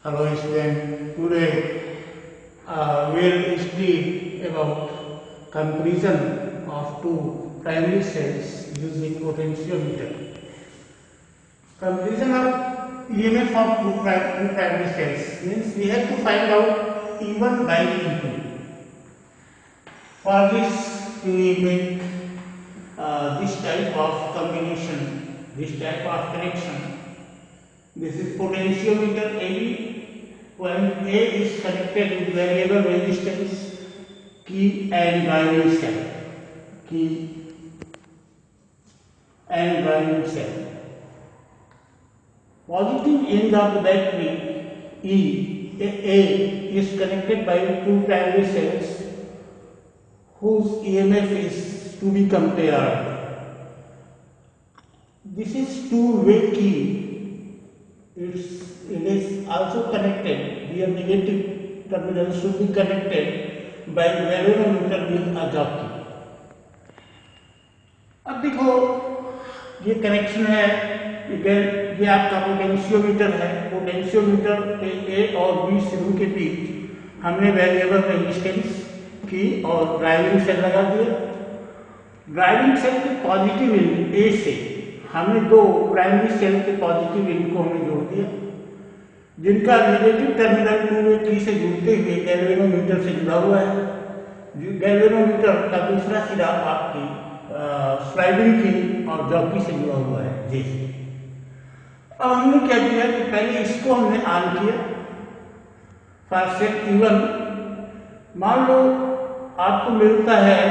Hello student, today we'll study about comparison of two primary cells using potentiometer. Comparison of EMF of two primary cells means we have to find out E1 by E2. For this we make this type of combination, this type of connection. This is potentiometer AB. When A is connected with variable resistance, key and driving cell, key and driving cell. Positive end of the battery A is connected by two primary cells whose EMF is to be compared. This is two-way key. It is also connected. Here negative terminal should be connected by galvanometer with a jockey. अब देखो ये connection है, ये आपका potentiometer है. Potentiometer के ए और B शुरू के बीच हमने वेरिएबल रेजिस्टेंस की और ड्राइविंग सेल लगा दिया. ड्राइविंग सेल के पॉजिटिव एंड ए से हमने दो प्राइमरी सेल के पॉजिटिव एंड को हमने जोड़ दिया, जिनका नेगेटिव टर्मिनल टू-वे की से जुड़ते हुए गैल्वेनोमीटर से जुड़ा हुआ है. गैल्वेनोमीटर का दूसरा सिरा आपकी स्लाइडिंग की और जॉकी से जुड़ा हुआ है जैसे. अब हमने क्या किया कि पहले इसको हमने ऑन किया फॉर सेट E1. मान लो आपको मिलता है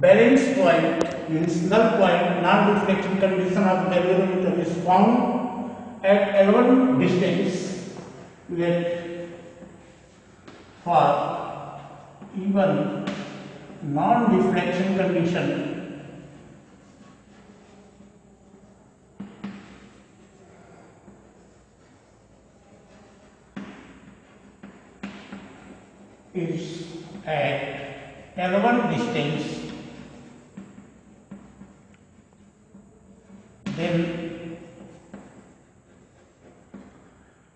balance point means null point, non-reflection condition of galvanometer is found at L1 distance. That for even non-reflection condition is at L1 distance, then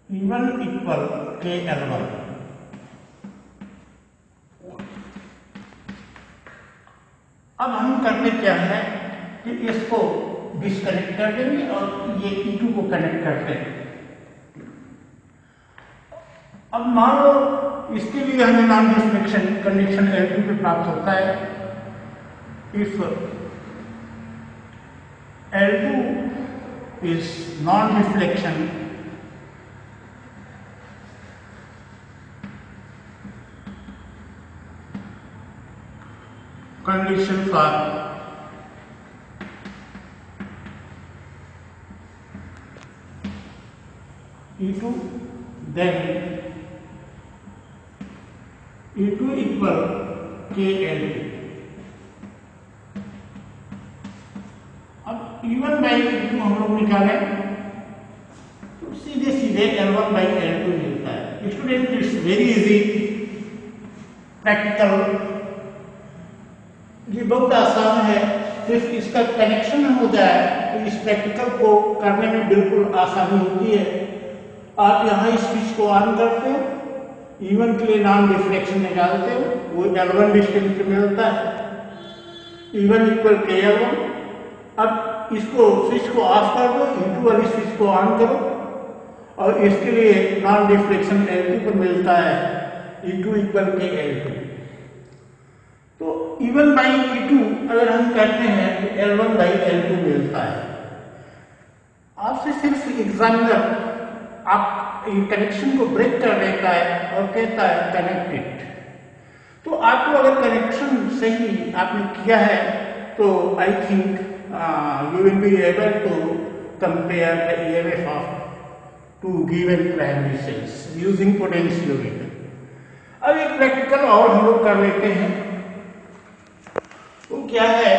E1 equal KL1. अब हम करते क्या है कि इसको डिस्कनेक्ट कर देंगे और ये E2 को कनेक्ट करते हैं. अब मान लो इसके लिए हमें नॉन रिफ्लेक्शन कंडीशन L2 पे प्राप्त होता है. If L2 is non-reflection, condition for E2, then E2 equal KL2. E1 by E2 हम लोग निकालें तो सीधे सीधे L1 by L2 मिलता है. Student, it's very easy. Practical ये बहुत आसान है. सिर्फ इसका कनेक्शन हो जाए तो इस प्रैक्टिकल को करने में बिल्कुल आसानी होती है. आप यहाँ इस स्विच को ऑन करते हो, E1 के लिए नॉन रिफ्लेक्शन निकालते हो, वो L1 डिस्टेंस पे मिलता है. E1 equal KL1. अब इसको स्विच को ऑफ कर दो, E2 वाली स्विच को ऑन करो और इसके लिए नॉन रिफ्लेक्शन L2 पर मिलता है E2 इक्वल KL2. तो E1 बाई E2 अगर हम करते हैं तो L1 बाई L2 मिलता है. आपसे सिर्फ एग्जामिनर आप कनेक्शन को ब्रेक कर देता है और कहता है कनेक्टेड. तो आपको अगर कनेक्शन सही आपने किया है तो I think you will be able to compare the EMF of two given primary cells using potentiometer. अब एक प्रैक्टिकल और हम लोग कर लेते हैं. वो क्या है?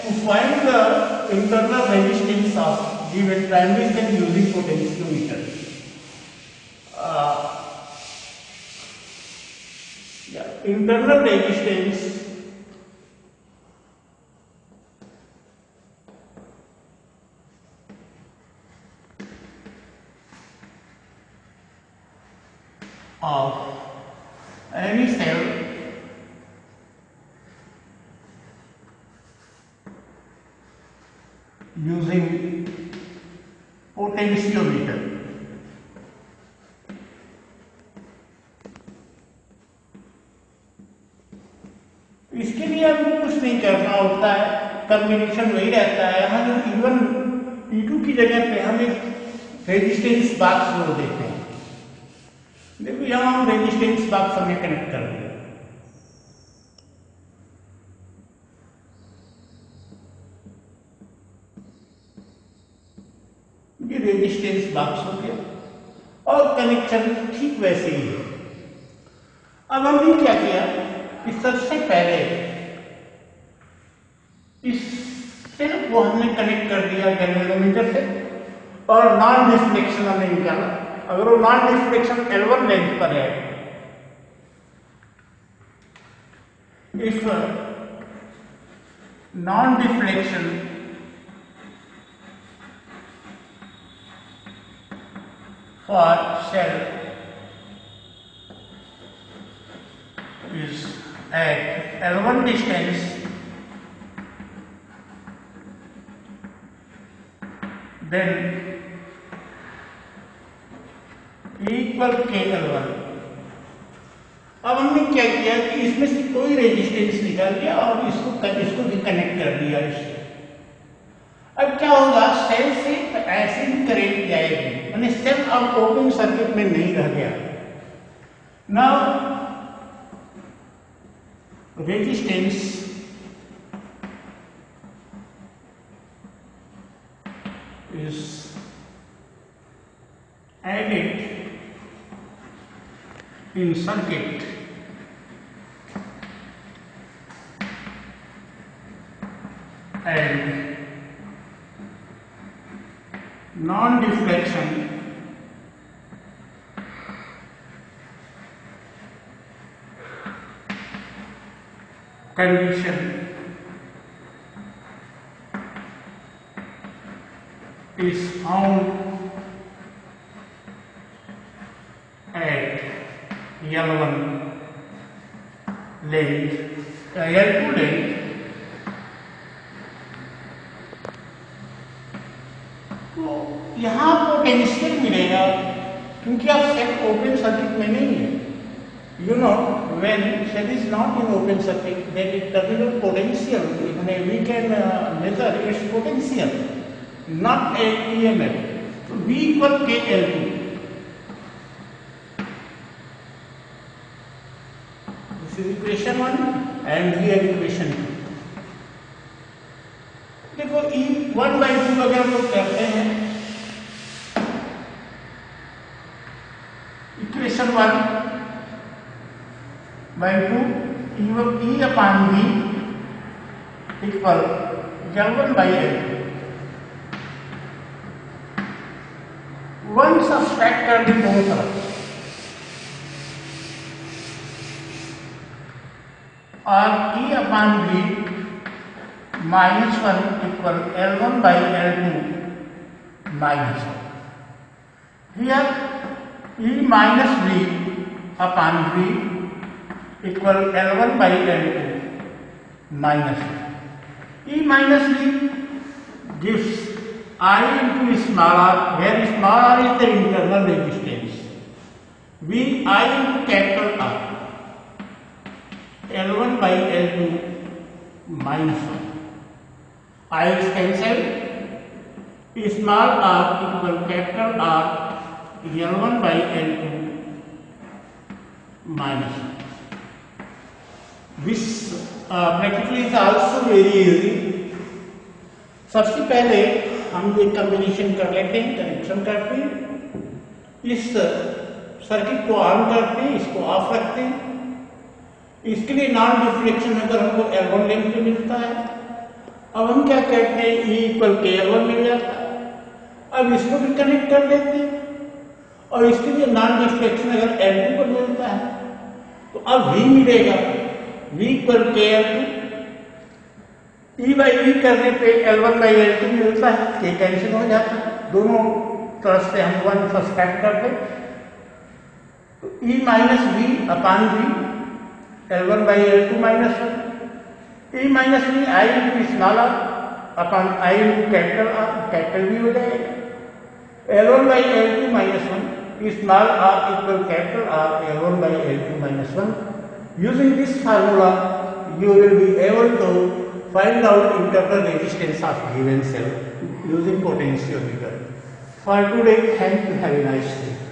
To find the internal resistance of given primary cell using potentiometer. Internal resistance of any cell using potentiometer. इसके लिए हमको कुछ नहीं करना होता है, कॉम्बिनेशन वही रहता है। यहाँ जो E1 E2 की जगह पे हम एक रेजिस्टेंस बॉक्स जोड़ देते हैं। देखो यहाँ हम रेजिस्टेंस बॉक्स हमने कनेक्ट कर दिया। ये रेजिस्टेंस बॉक्स हो गया और कनेक्शन ठीक वैसे ही है। अब हमने क्या किया, इस सबसे पहले इस सेल को हमने कनेक्ट कर दिया गैल्वेनोमीटर से और नॉन डिफ्लेक्शन हमने निकाला। अगर वो नॉन डिफ्लेक्शन L1 लेंथ पर है, if non deflection for sale is at L1 distance, then equal KL1। अब हमने क्या किया कि इसमें से कोई रेजिस्टेंस निकाल लिया और इसको भी कनेक्ट कर दिया इससे। अब क्या होगा, सेल से ऐसे ही करंट जाएगी, यानी सेल अब ओपन सर्किट में नहीं रह गया। Now resistance is added in circuit and non-deflection condition is found at L1 length, L2 length। तो यहाँ पोटेंशियल मिलेगा क्योंकि आप सेल ओपन सर्किट में नहीं है। You know, when cell is not in open circuit, then it terminal potential, we can measure its potential, not a EMF. So V equal KL2. This is equation 1 and here equation 2. देखो E1 by 2 अगर हम लोग करते हैं, equation 1 by 2 E upon V equal L1 by L2। One subtract कर दी दोनों तरफ और E upon V -1 equal L1 by L2 -1। Here E minus V upon V equal L1 by L2 -1. E minus V gives I into small r, where small r is the internal resistance. V I into capital R, L1 by L2 -1. I is cancelled. Small r equal capital R, L1 by L2 -1. This practically is also very easy. सबसे पहले हम एक combination कर लेते हैं, connection करते हैं, इस सर्किट को ऑन करते हैं, इसको ऑफ रखते हैं। इसके लिए नॉन डिफ्लेक्शन अगर हमको L1 लेंथ पे मिलता है, अब हम क्या करते हैं, E इक्वल के L1 मिल जाता है। अब इसको भी कनेक्ट कर लेते हैं और इसके लिए नॉन डिफ्लेक्शन अगर L2 पर मिलता है तो अब V मिलेगा, V इक्वल के L2। E बाई V करने पे L1 बाई L2 मिलता है, ये कैंसिल हो जाता है, दोनों तरफ से हम 1 सब्सट्रैक्ट करते। E minus V upon V, L1 by L2 minus 1. E minus V I into small r upon I into capital R, capital V हो जाएगा. L1 by L2 minus 1, small r equal capital R, L1 by L2 minus 1. Using this formula, you will be able to find out internal resistance of given cell using potentiometer. For today, thank you. Have a nice day.